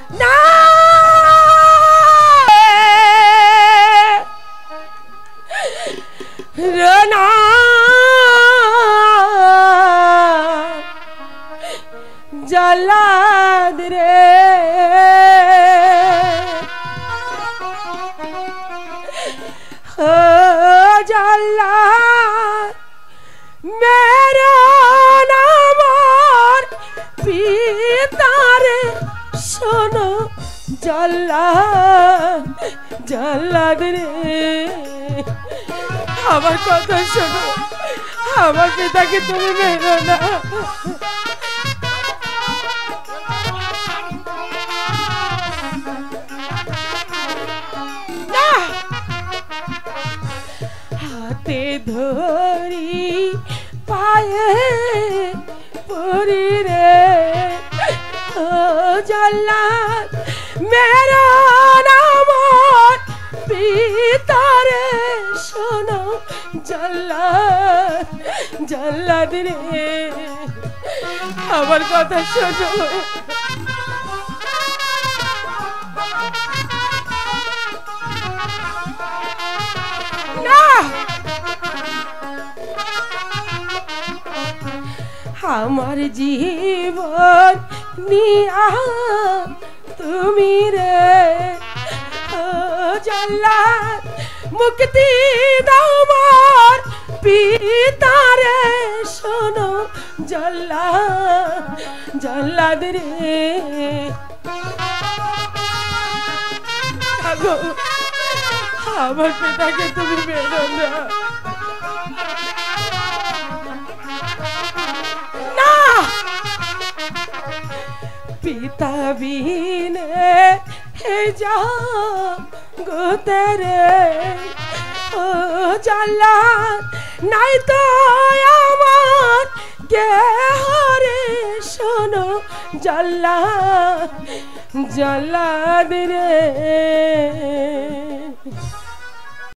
না না জল্লাদ রে ও জল্লাদ মেরা নাম পিতারে শোনো জল্লাদ জল্লাদ রে আমার কথা শোনো আমার পিতাকে তুমি মেরো না হাতে ধরি পায়ে পরি রে ও জল্লাদ মেরা নাম পিতারে শোনো জল্লাদ জল্লাদ রে আমার কথা শোনো না আমার জীবন নিয়া তুমি রে ও জল্লাদ মুক্তি দাও মোর পিতারে শোনো জল্লাদ জল্লাদ রে আমার পিতাকে তুমি মেরো না পিতা বিনে যা গোতরে ও জল্লাদ নাই তো আমার কে হরে শোনো জল্লাদ জল্লাদ রে